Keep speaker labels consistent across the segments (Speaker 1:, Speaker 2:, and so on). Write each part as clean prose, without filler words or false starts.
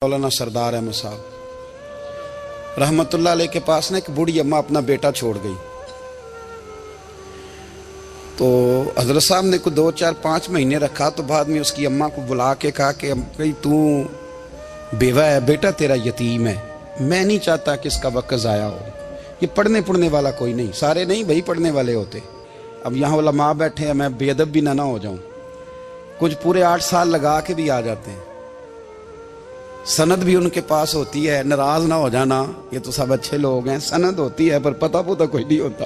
Speaker 1: मौलाना सरदार अहमद साहब रहमतुल्लाह अलैह के पास ना एक बूढ़ी अम्मा अपना बेटा छोड़ गई। तो हजरत साहब ने कुछ 2, 4, 5 महीने रखा। तो बाद में उसकी अम्मा को बुला के कहा कि भाई तू बेवा है, बेटा तेरा यतीम है, मैं नहीं चाहता कि इसका वक्त ज़ाया हो। ये पढ़ने वाला कोई नहीं, सारे नहीं भाई पढ़ने वाले होते। अब यहाँ उलमा बैठे हैं, मैं बेअदब भी ना हो जाऊँ। कुछ पूरे 8 साल लगा के भी आ जाते हैं, सनद भी उनके पास होती है। नाराज ना हो जाना, ये तो सब अच्छे लोग हैं। सनद होती है पर पता पुता कोई नहीं होता।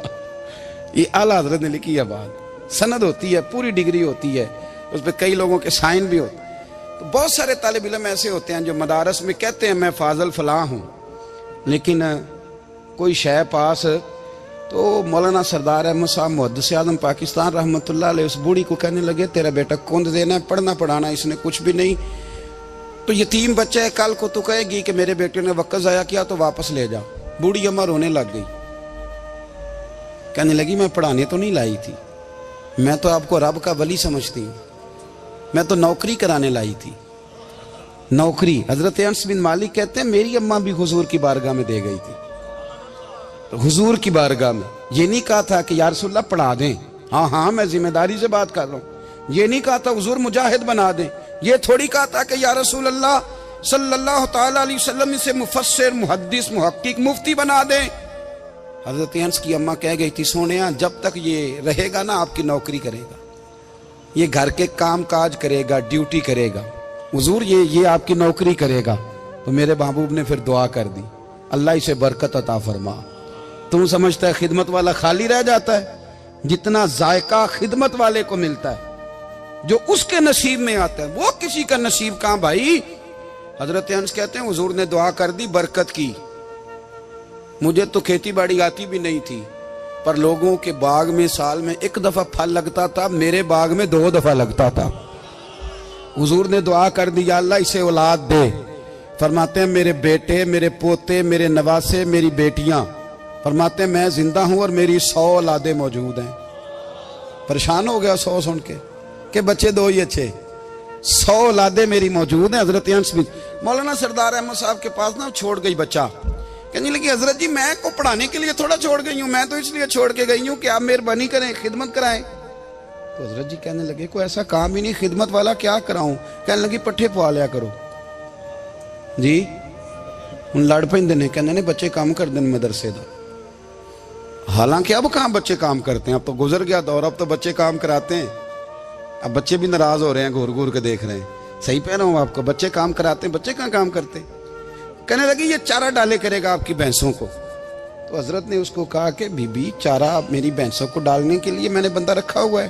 Speaker 1: ये आला हजरत ने लिखी है बात। सनद होती है, पूरी डिग्री होती है, उस पर कई लोगों के साइन भी होते हैं। तो बहुत सारे तालिब इल्म ऐसे होते हैं जो मदारस में कहते हैं मैं फाजल फलां हूँ, लेकिन कोई शय पास। तो मौलाना सरदार अहमद साहब मुहद्दिस आज़म पाकिस्तान रहमतुल्लाह अलैह उस बूढ़ी को कहने लगे तेरा बेटा कुंद देना है, पढ़ना पढ़ाना इसने कुछ भी नहीं। तो यतीम बच्चा है, कल को तो कहेगी कि मेरे बेटे ने वक्त ज़ाया किया तो वापस ले जा। बूढ़ी अम्मा रोने लग गई, कहने लगी मैं पढ़ाने तो नहीं लाई थी, मैं तो आपको रब का वली समझती हूँ, मैं तो नौकरी कराने लाई थी। नौकरी हजरत अनस बिन मालिक कहते हैं मेरी अम्मा भी हुजूर की बारगाह में दे गई थी। तो हुजूर की बारगाह में ये नहीं कहा था कि या रसूलल्लाह पढ़ा दें, हाँ हाँ मैं जिम्मेदारी से बात कर रहा हूँ। ये नहीं कहा था हुजूर मुजाहिद बना दें, ये थोड़ी कहा था कि या रसूल अल्लाह सल्लल्लाहु ताला अलैहि वसल्लम से मुफस्सिर मुहद्दिस मुहक्किक मुफ्ती बना दें। हजरत अनस की अम्मा कह गई थी सोनिया जब तक ये रहेगा ना आपकी नौकरी करेगा, ये घर के काम काज करेगा, ड्यूटी करेगा, हुजूर ये आपकी नौकरी करेगा। तो मेरे महबूब ने फिर दुआ कर दी, अल्लाह इसे बरकत अता फरमा। तुम समझता है खिदमत वाला खाली रह जाता है? जितना जायका खिदमत वाले को मिलता है, जो उसके नसीब में आता है, वो किसी का नसीब कहां भाई। हजरत अनस कहते हैं हुजूर ने दुआ कर दी, बरकत की। मुझे तो खेती बाड़ी आती भी नहीं थी, पर लोगों के बाग में साल में 1 दफा फल लगता था, मेरे बाग में 2 दफा लगता था। हुजूर ने दुआ कर दी अल्लाह इसे औलाद दे। फरमाते हैं मेरे बेटे, मेरे पोते, मेरे नवासे, मेरी बेटियां, फरमाते हैं मैं जिंदा हूं और मेरी 100 औलादे मौजूद हैं। परेशान हो गया 100 सुन के बच्चे 2 ही अच्छे, 100 औलादे मेरी मौजूद हैं। हजरत अनस बिन मौलाना सरदार अहमद साहब के पास ना छोड़ गई बच्चा, कहने लगी हजरत जी मैं को पढ़ाने के लिए थोड़ा छोड़ गई हूँ, मैं तो इसलिए छोड़ के गई हूँ कि आप मेहरबानी करें, खिदमत कराएं। तो हजरत जी कहने लगे कोई ऐसा काम ही नहीं, खिदमत वाला क्या कराऊं। कहने लगी पट्ठे पवा लिया करो जी। हूँ लड़ पेंदे ने, कहने ने बच्चे काम कर दें मदरसे का। हालांकि अब कहाँ बच्चे काम करते हैं, अब तो गुजर गया दौर, अब तो बच्चे काम कराते हैं। अब बच्चे भी नाराज हो रहे हैं, घूर घूर के देख रहे हैं। सही पह रहा हूँ आपको, बच्चे काम कराते हैं, बच्चे कहाँ काम करते। कहने लगी ये चारा डाले करेगा आपकी भैंसों को। तो हजरत ने उसको कहा कि बीबी चारा मेरी भैंसों को डालने के लिए मैंने बंदा रखा हुआ है,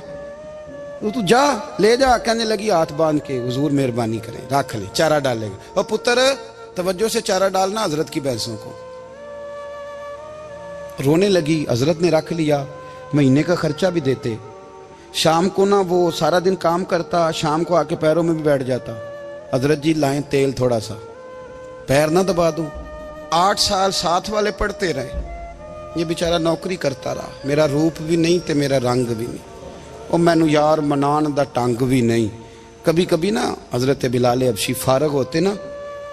Speaker 1: तो तू जा ले जा। कहने लगी हाथ बांध के हुजूर मेहरबानी करें रख ले, चारा डालेगा। और पुत्र तवज्जो से चारा डालना हजरत की भैंसों को। रोने लगी, हजरत ने रख लिया, महीने का खर्चा भी देते। शाम को ना वो सारा दिन काम करता, शाम को आके पैरों में भी बैठ जाता, हजरत जी लाएं तेल थोड़ा सा, पैर ना दबा दूं। 8 साल साथ वाले पढ़ते रहे, ये बेचारा नौकरी करता रहा। मेरा रूप भी नहीं ते मेरा रंग भी नहीं, और मैनू यार मनान दा टंग भी नहीं। कभी कभी ना हजरत बिलाल हबशी फारग होते ना,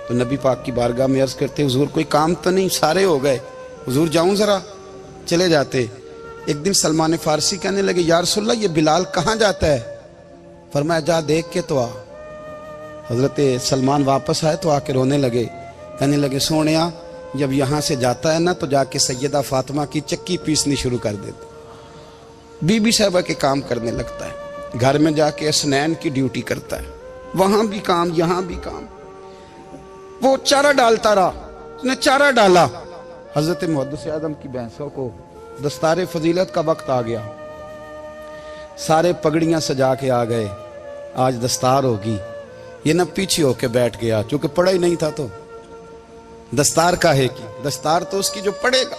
Speaker 1: तो नबी पाक की बारगाह में अर्ज करते हुजूर कोई काम तो नहीं, सारे हो गए, हुजूर जाऊं जरा, चले जाते। एक दिन सलमान फारसी कहने लगे या रसूलल्लाह ये बिलाल कहाँ जाता है। फरमाया जा देख के तो आ। हजरत सलमान वापस आए तो आके रोने लगे, कहने लगे सोनिया जब यहाँ से जाता है ना तो जाके सैयदा फातिमा की चक्की पीसनी शुरू कर देते, बीबी साहबा के काम करने लगता है, घर में जाके असनैन की ड्यूटी करता है, वहां भी काम यहाँ भी काम। वो चारा डालता रहा, उसने चारा डाला। हजरत मुहद्दिस आज़म की भैंसों को दस्तारे फजीलत का वक्त आ गया, सारे पगड़ियां सजा के आ गए, आज दस्तार होगी। ये ना पीछे होके बैठ गया, चूंकि पढ़ा ही नहीं था तो दस्तार काहे की, दस्तार तो उसकी जो पढ़ेगा।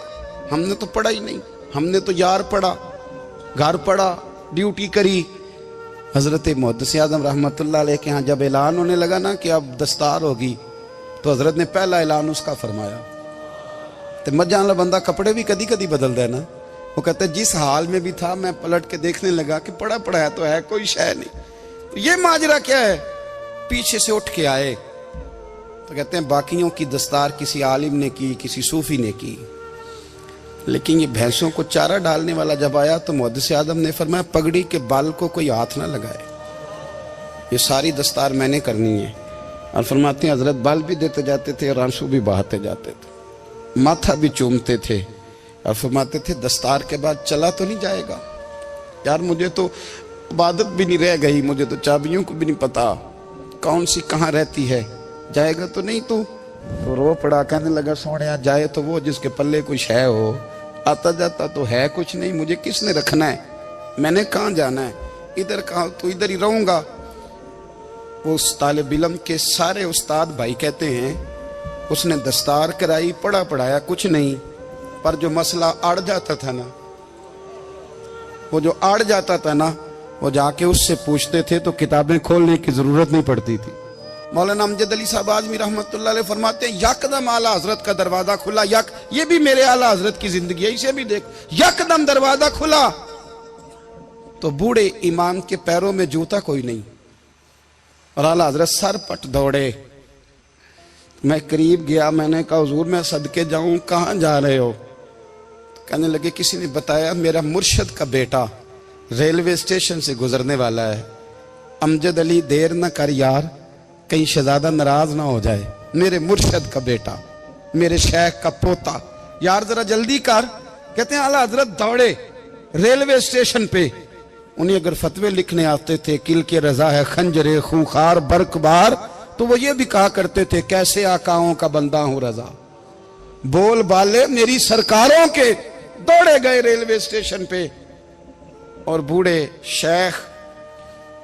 Speaker 1: हमने तो पढ़ा ही नहीं, हमने तो यार पढ़ा, घर पढ़ा, ड्यूटी करी। हजरत मुहद्दिस आज़म रहमतुल्लाह अलैह के यहाँ जब ऐलान होने लगा ना कि अब दस्तार होगी, तो हजरत ने पहला ऐलान उसका फरमाया। तो मजा वाला बंदा कपड़े भी कदी कदी बदलता है ना, वो कहते जिस हाल में भी था मैं पलट के देखने लगा कि पढ़ा पढ़ाया तो है, कोई शय नहीं। तो ये माजरा क्या है, पीछे से उठ के आए तो कहते हैं बाकियों की दस्तार किसी आलिम ने की, किसी सूफी ने की, लेकिन ये भैंसों को चारा डालने वाला जब आया तो मुहद्दिस आदम ने फरमाया पगड़ी के बाल को कोई हाथ ना लगाए, ये सारी दस्तार मैंने करनी है। और फरमाते हैं हजरत बाल भी देते जाते थे और आंसू भी बहाते जाते थे, माथा भी चूमते थे और फरमाते थे दस्तार के बाद चला तो नहीं जाएगा यार, मुझे तो इबादत भी नहीं रह गई, मुझे तो चाबियों को भी नहीं पता कौन सी कहाँ रहती है, जाएगा तो नहीं तू? तो रो पड़ा, कहने लगा सोने जाए तो वो जिसके पल्ले कुछ है हो, आता जाता तो है कुछ नहीं, मुझे किसने रखना है, मैंने कहाँ जाना है, इधर कहाँ, तो इधर ही रहूंगा। वो उस तालिब इल्म के सारे उस्ताद भाई कहते हैं उसने दस्तार कराई, पढ़ा पढ़ाया कुछ नहीं, पर जो मसला अड़ जाता था ना, वो जो अड़ जाता था ना, वो जाके उससे पूछते थे तो किताबें खोलने की जरूरत नहीं पड़ती थी। मौलाना अमजद अली साहब आजमी रहमतुल्लाह अलैह फरमाते हैं यकदम आला हजरत का दरवाजा खुला, ये भी मेरे आला हजरत की जिंदगी है, इसे भी देख, यकदम दरवाजा खुला तो बूढ़े इमाम के पैरों में जूता कोई नहीं और आला हजरत सर पट दौड़े। मैं करीब गया, मैंने कहा हुजूर मैं सदके जाऊं, कहां जा रहे हो? कहने लगे किसी ने बताया मेरा मुर्शद का बेटा रेलवे स्टेशन से गुजरने वाला है, अमजद अली देर न कर यार, कहीं शहजादा नाराज ना हो जाए, मेरे मुर्शद का बेटा, मेरे शेख का पोता, यार जरा जल्दी कर। कहते हैं आला हजरत दौड़े रेलवे स्टेशन पे, उन्हें अगर फतवे लिखने आते थे किल के रजा है खंजरे खूंखार बरकबार, तो वो ये भी कहा करते थे कैसे आकाओं का बंदा हूं रजा, बोल बाले मेरी सरकारों के। दौड़े गए रेलवे स्टेशन पे और बूढ़े शेख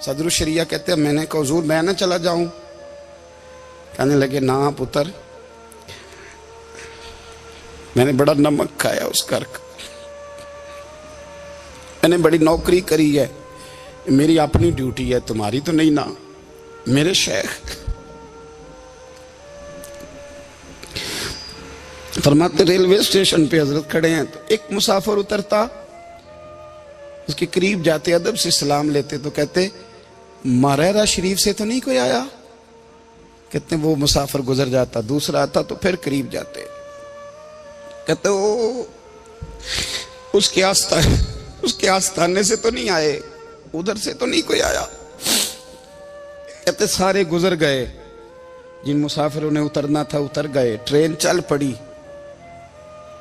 Speaker 1: सदरुल शरिया कहते हैं मैंने कहा हुजूर मैं ना चला जाऊं? कहने लगे ना पुत्र, मैंने बड़ा नमक खाया उस घर का, मैंने बड़ी नौकरी करी है, मेरी अपनी ड्यूटी है, तुम्हारी तो नहीं ना। मेरे शेख फरमाते रेलवे स्टेशन पे हजरत खड़े हैं तो एक मुसाफिर उतरता, उसके करीब जाते अदब से सलाम लेते तो कहते मारेरा शरीफ से तो नहीं कोई आया? कहते वो मुसाफिर गुजर जाता, दूसरा आता तो फिर करीब जाते, कहते वो उसके आस्थाने से तो नहीं आए, उधर से तो नहीं कोई आया। कहते सारे गुजर गए, जिन मुसाफिरों ने उतरना था उतर गए, ट्रेन चल पड़ी।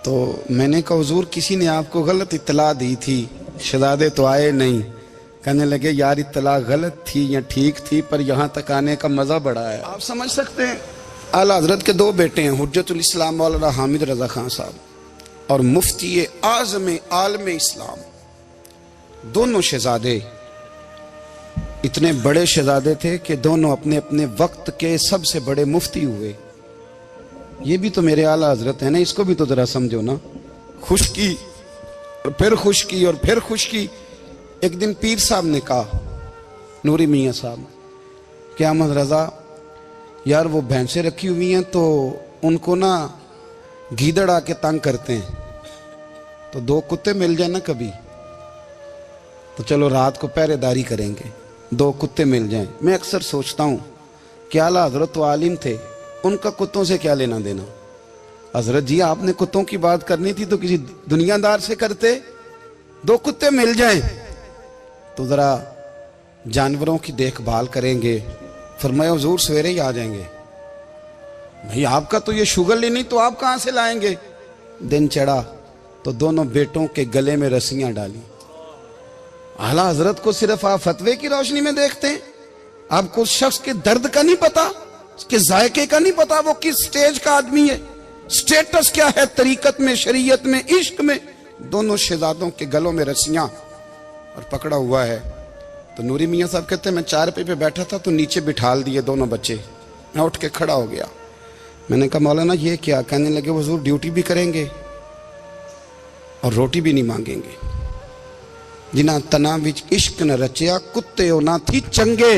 Speaker 1: तो मैंने कहा हुजूर किसी ने आपको गलत इत्तला दी थी, शहजादे तो आए नहीं। कहने लगे यार इत्तला गलत थी या ठीक थी, पर यहाँ तक आने का मजा बड़ा है। आप समझ सकते हैं आला हजरत के दो बेटे हैं, हुज्जतुल इस्लाम मौलाना हामिद रजा खान साहब और मुफ्ती आज़म आलम इस्लाम, दोनों शहजादे इतने बड़े शहजादे थे कि दोनों अपने अपने वक्त के सबसे बड़े मुफ्ती हुए। ये भी तो मेरे आला हजरत है ना, इसको भी तो जरा समझो ना। खुशकी और फिर खुशकी और फिर खुशकी। एक दिन पीर साहब ने कहा, नूरी मियाँ साहब, क्या अहमद रजा यार वो भैंसें रखी हुई हैं तो उनको ना गीदड़ आके तंग करते हैं, तो दो कुत्ते मिल जाए ना कभी, तो चलो रात को पहरेदारी करेंगे, दो कुत्ते मिल जाएं। मैं अक्सर सोचता हूँ कि आला हजरत तो आलिम थे, उनका कुत्तों से क्या लेना देना। हजरत जी आपने कुत्तों की बात करनी थी तो किसी दुनियादार से करते, दो कुत्ते मिल जाएं तो जरा जानवरों की देखभाल करेंगे। फरमाया हुजूर सवेरे ही आ जाएंगे। भाई आपका तो ये शुगर ही नहीं, तो आप कहां से लाएंगे? दिन चढ़ा तो दोनों बेटों के गले में रस्सियां डाली। आला हजरत को सिर्फ आप फतवे की रोशनी में देखते हैं, आपको उस शख्स के दर्द का नहीं पता, उसके जायके का नहीं पता, वो किस स्टेज का आदमी है, स्टेटस क्या है तरीकत में, शरीयत में, इश्क में। दोनों शहजादों के गलों में रस्सियां और पकड़ा हुआ है। तो नूरी मियाँ साहब कहते हैं मैं चारपाई पे बैठा था तो नीचे बिठाल दिए दोनों बच्चे, मैं उठ के खड़ा हो गया। मैंने कहा मौलाना ये क्या? कहने लगे हुजूर ड्यूटी भी करेंगे और रोटी भी नहीं मांगेंगे। जिन्हां तना विच इश्क न रचिया कुत्ते ना थी चंगे,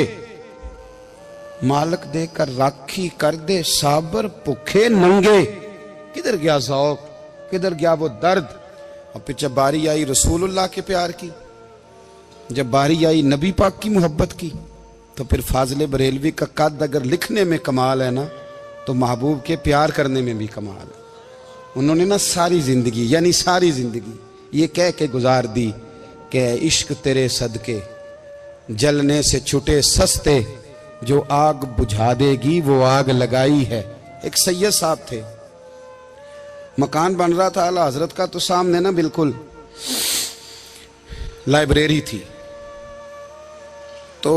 Speaker 1: मालक देकर राखी कर दे साबर भुखे नंगे। किधर गया ज़ौक़, किधर गया वो दर्द? और फिर जब बारी आई रसूलुल्लाह के प्यार की, जब बारी आई नबी पाक की मोहब्बत की, तो फिर फाजिल बरेलवी का कद अगर लिखने में कमाल है ना, तो महबूब के प्यार करने में भी कमाल है। उन्होंने ना सारी जिंदगी, यानी सारी जिंदगी ये कह के गुजार दी कि इश्क तेरे सदके जलने से छुटे सस्ते, जो आग बुझा देगी वो आग लगाई है। एक सैयद साहब थे, मकान बन रहा था आला हजरत का, तो सामने ना बिल्कुल लाइब्रेरी थी। तो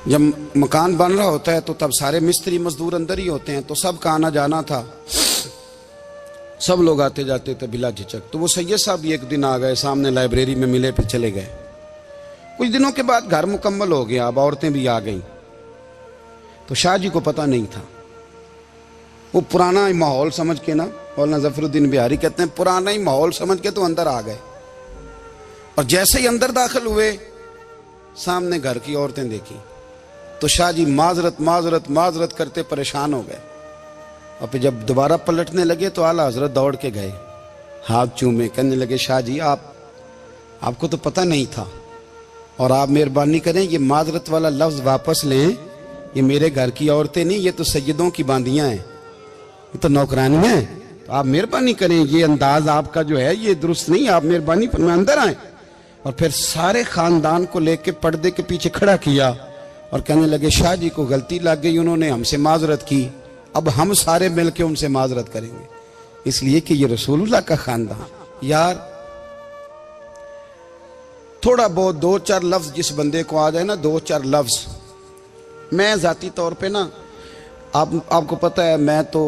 Speaker 1: जब मकान बन रहा होता है तो तब सारे मिस्त्री मजदूर अंदर ही होते हैं, तो सबका आना जाना था, सब लोग आते जाते थे बिला झिझक। तो वो सैयद साहब भी एक दिन आ गए, सामने लाइब्रेरी में मिले, फिर चले गए। कुछ दिनों के बाद घर मुकम्मल हो गया, अब औरतें भी आ गईं। तो शाह जी को पता नहीं था, वो पुराना ही माहौल समझ के ना, मौलाना जफरुद्दीन बिहारी कहते हैं पुराना ही माहौल समझ के तो अंदर आ गए। और जैसे ही अंदर दाखिल हुए, सामने घर की औरतें देखी, तो शाह जी माजरत माजरत माजरत करते परेशान हो गए। और फिर जब दोबारा पलटने लगे तो आला हजरत दौड़ के गए, हाथ चूमे, कहने लगे शाह जी आपको तो पता नहीं था, और आप मेहरबानी करें ये माजरत वाला लफ्ज वापस लें। ये मेरे घर की औरतें नहीं, ये तो सैयदों की बांदियां हैं, ये तो नौकरानियां हैं। तो आप मेहरबानी करें, ये अंदाज आपका जो है ये दुरुस्त नहीं, आप मेहरबानी फरमाएं अंदर आए। और फिर सारे खानदान को लेके पर्दे के पीछे खड़ा किया और कहने लगे शाह जी को गलती लग गई, उन्होंने हमसे माजरत की, अब हम सारे मिलके उनसे माजरत करेंगे, इसलिए कि ये रसूलुल्लाह का खानदान। यार थोड़ा बहुत दो चार लफ्ज जिस बंदे को आ जाए ना, दो चार लफ्ज, मैं जाती तौर पे ना, आपको पता है मैं तो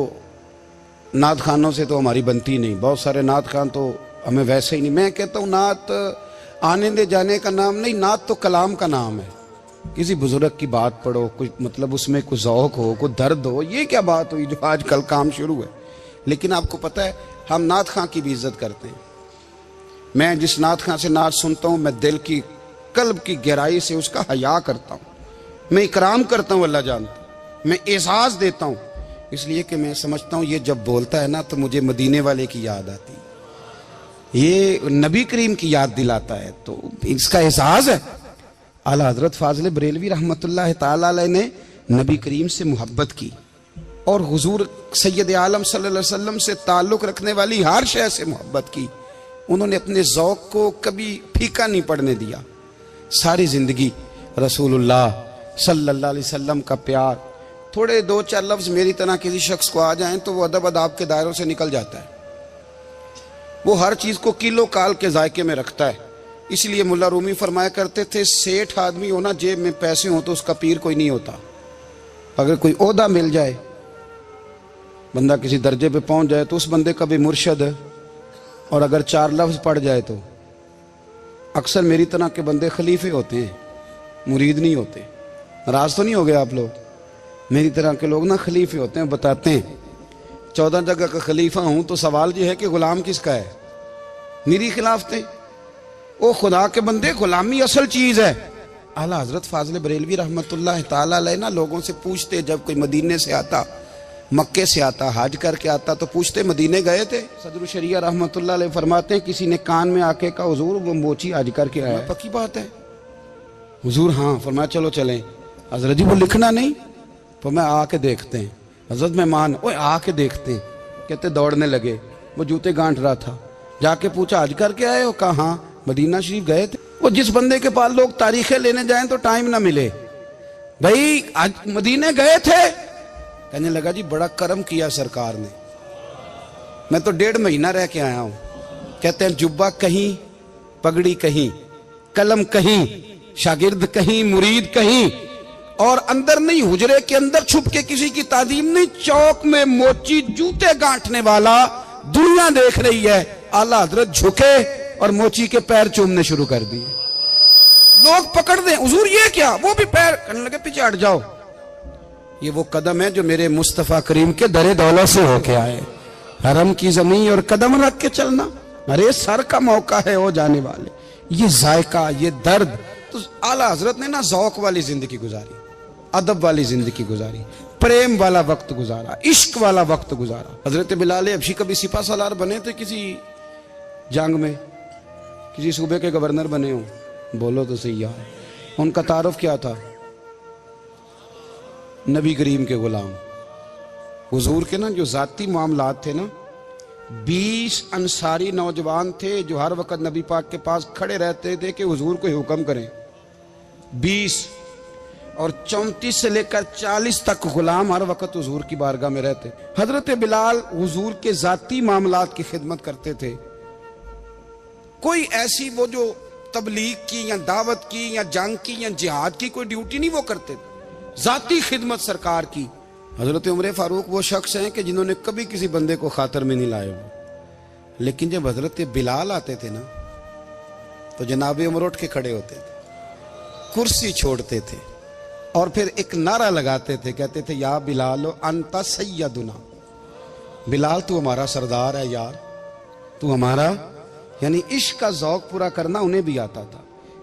Speaker 1: नात खानों से तो हमारी बनती नहीं, बहुत सारे नात खान तो हमें वैसे ही नहीं। मैं कहता हूँ नात आने दे जाने का नाम नहीं, नात तो कलाम का नाम है। किसी बुजुर्ग की बात पढ़ो, कुछ मतलब उसमें कुछ ज़ौक़ हो, कुछ दर्द हो, ये क्या बात हुई जो आजकल काम शुरू है। लेकिन आपको पता है हम नात खां की भी इज्जत करते हैं। मैं जिस नात खां से नात सुनता हूँ, मैं दिल की कल्ब की गहराई से उसका हया करता हूँ, मैं इकराम करता हूँ, अल्लाह जानता, मैं एहसास देता हूँ, इसलिए कि मैं समझता हूँ ये जब बोलता है ना तो मुझे मदीने वाले की याद आती है, ये नबी करीम की याद दिलाता है, तो इसका एहसास है। आला हजरत फाजिल बरेलवी रहमतुल्लाह ताला अलैह ने नबी करीम से मोहब्बत की और हुजूर सैयद आलम सल्लल्लाहु अलैहि वसल्लम से ताल्लुक़ रखने वाली हर शय से मोहब्बत की। उन्होंने अपने ज़ौक़ को कभी फीका नहीं पड़ने दिया। सारी ज़िंदगी रसूलुल्लाह सल्लल्लाहु अलैहि वसल्लम का प्यार। थोड़े दो चार लफ्ज़ मेरी तरह किसी शख्स को आ जाएं तो वो अदब अदाब के दायरों से निकल जाता है। वो हर चीज़ को किलो काल के जायके में रखता है। इसलिए मुल्ला रूमी फरमाया करते थे, सेठ आदमी हो ना, जेब में पैसे हो तो उसका पीर कोई नहीं होता। अगर कोई ओहदा मिल जाए, बंदा किसी दर्जे पे पहुंच जाए तो उस बंदे का भी मुर्शद है, और अगर चार लफ्ज़ पढ़ जाए तो अक्सर मेरी तरह के बंदे खलीफे होते हैं, मुरीद नहीं होते। नाराज तो नहीं हो गए आप लोग? मेरी तरह के लोग ना खलीफे होते हैं, बताते हैं 14 जगह का खलीफा हूं तो सवाल ये है कि गुलाम किसका है? मेरी खिलाफ थे। ओ खुदा के बंदे, गुलामी असल चीज है। आला हजरत फाजिल बरेलवी रहमतुल्लाह ताला अलैह ना लोगों से पूछते, जब कोई मदीने से आता, मक्के से आता, हज करके आता, तो पूछते मदीने गए थे? सदरुल शरिया रहमतुल्लाह अलैह फरमाते हैं, किसी ने कान में आके कहा हुजूर वो मोची हज करके आया। पक्की बात है हुजूर? हाँ। फरमाया चलो चलें। हजरत जी वो लिखना नहीं, तो मैं आके देखते हैं। हजरत मेहमान, ओए आके देखते हैं। कहते दौड़ने लगे, वो जूते गांठ रहा था। जाके पूछा हज करके आए हो? कहा हाँ, मदीना शरीफ गए थे। वो जिस बंदे के पास लोग तारीखें लेने जाएं तो टाइम ना मिले, भाई आज मदीने गए थे? कहने लगा जी बड़ा करम किया सरकार ने, मैं तो 1.5 महीना रह के आया हूं। कहते हैं जुब्बा कहीं, पगड़ी कहीं, कलम कहीं, शागिर्द कहीं, मुरीद कहीं, और अंदर नहीं, हुजरे के अंदर छुप के किसी की तादीम नहीं, चौक में मोची जूते गांठने वाला दुनिया देख रही है। आला हजरत झुके और मोची के पैर चूमने शुरू कर दिए। लोग पकड़ दें, हुजूर ये क्या? वो भी पैर, कहने लगे पीछे हट जाओ। ये वो कदम है जो मेरे मुस्तफा करीम के दरे दौलत से होके आए। हरम की जमीन और कदम रख के चलना, अरे सर का मौका है हो जाने वाले। ये जायका, ये दर्द, तो आला हजरत ने ना ज़ौक़ वाली जिंदगी गुजारी, अदब वाली जिंदगी गुजारी, प्रेम वाला वक्त गुजारा, इश्क वाला वक्त गुजारा। हजरत बिलाल हबशी कभी सिपा सालार बने थे किसी जंग में, किसी सूबे के गवर्नर बने हो? बोलो तो सही यार। उनका तारुफ क्या था? नबी करीम के गुलाम। हुजूर के ना जो जाती मामलात थे ना, 20 अंसारी नौजवान थे जो हर वक्त नबी पाक के पास खड़े रहते थे कि हुजूर को हुक्म करें। 20 और 34 से लेकर 40 तक गुलाम हर वक्त हुजूर की बारगाह में रहते। हजरत बिलाल हुजूर के जाती मामलात की खिदमत करते थे। कोई ऐसी वो जो तबलीग की या दावत की या जंग की या जिहाद की कोई ड्यूटी नहीं वो करते थे, जाती खिदमत सरकार की। हजरत उमर फारूक वो शख्स हैं कि जिन्होंने कभी किसी बंदे को खातर में नहीं लाए वो, लेकिन जब हजरत बिलाल आते थे ना तो जनाब उमर उठ के खड़े होते थे, कुर्सी छोड़ते थे और फिर एक नारा लगाते थे, कहते थे या बिलाल अंता सैयदुना, बिलाल तू हमारा सरदार है यार, तू हमारा। यानी इश्क का ज़ौक पूरा करना उन्हें भी आता था।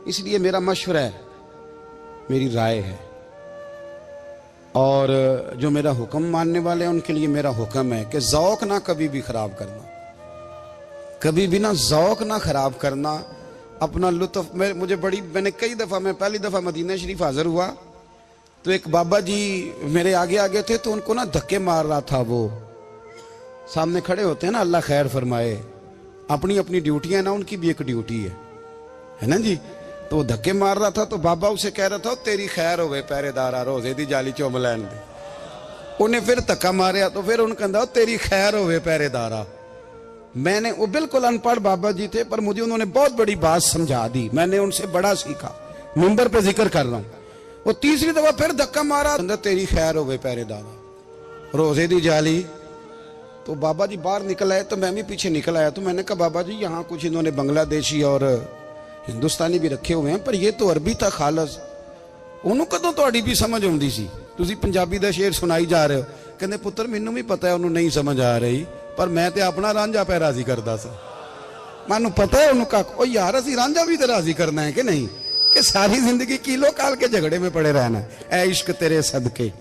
Speaker 1: इसलिए मेरा मशवरा है, मेरी राय है, और जो मेरा हुक्म मानने वाले हैं उनके लिए मेरा हुक्म है कि ज़ौक ना कभी भी ख़राब करना, कभी भी ना ज़ौक ना ख़राब करना, अपना लुत्फ़। मैंने कई दफ़ा, मैं पहली दफ़ा मदीना शरीफ हाज़िर हुआ तो एक बाबा जी मेरे आगे आगे थे, तो उनको ना धक्के मार रहा था। वो सामने खड़े होते हैं ना, अल्लाह खैर फरमाए, अपनी अपनी ड्यूटियां ना, उनकी भी एक ड्यूटी है ना जी। तो वो धक्के मार रहा था तो बाबा उसे कह रहा था तेरी खैर होवे पहरेदारा, रोजे दी जाली चुम लैन दे। उन्हें फिर धक्का मारिया तो फिर उन्हें कहता तेरी खैर होवे पहरेदारा। मैंने, वो बिल्कुल अनपढ़ बाबा जी थे पर मुझे उन्होंने बहुत बड़ी बात समझा दी, मैंने उनसे बड़ा सीखा, मिंबर पे जिक्र कर रहा हूं। वो तीसरी दफा फिर धक्का मारा, तेरी खैर होवे पहरेदारा, रोजे दी जाली। तो बाबा जी बाहर निकल आए तो मैं भी पीछे निकल आया। तो मैंने कहा बाबा जी यहाँ कुछ इन्होंने बांग्लादेशी और हिंदुस्तानी भी रखे हुए हैं, पर ये तो अरबी था खालस। उन्होंने कदों ਤੁਹਾਡੀ भी समझ आती सी, तुसी पंजाबी ਦਾ शेर सुनाई जा रहे हो। कहते पुत्र मैनू भी पता है उन्होंने नहीं समझ आ रही, पर मैं तो अपना रांझा पै राजी करता सा। मैनू पता है उन्होंने कहा यार असी रांझा भी तो राजी करना है कि नहीं, कि सारी जिंदगी किलो काल के झगड़े में पड़े रहना है। ऐ इश्क तेरे सदके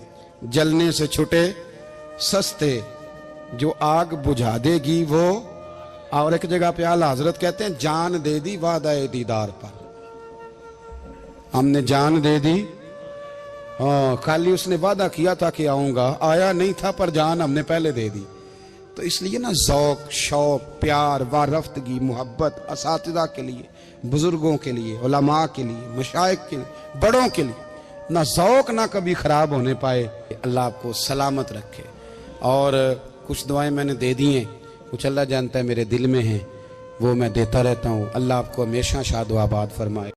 Speaker 1: जलने से छुटे सस्ते, जो आग बुझा देगी वो। और एक जगह पे आला हजरत कहते हैं जान दे दी वादा दीदार पर, हमने जान दे दी। हाँ, खाली उसने वादा किया था कि आऊंगा, आया नहीं था, पर जान हमने पहले दे दी। तो इसलिए ना ज़ौक, शौक, प्यार, वारफ्तगी, मोहब्बत असातिज़ा के लिए, बुजुर्गों के लिए, उलमा के लिए, मशाइख के लिए, बड़ों के लिए, ना ज़ौक ना कभी ख़राब होने पाए। अल्लाह आपको सलामत रखे। और कुछ दुआएं मैंने दे दी हैं, कुछ अल्लाह जानता है मेरे दिल में हैं, वो मैं देता रहता हूँ। अल्लाह आपको हमेशा शाद व आबाद फरमाए।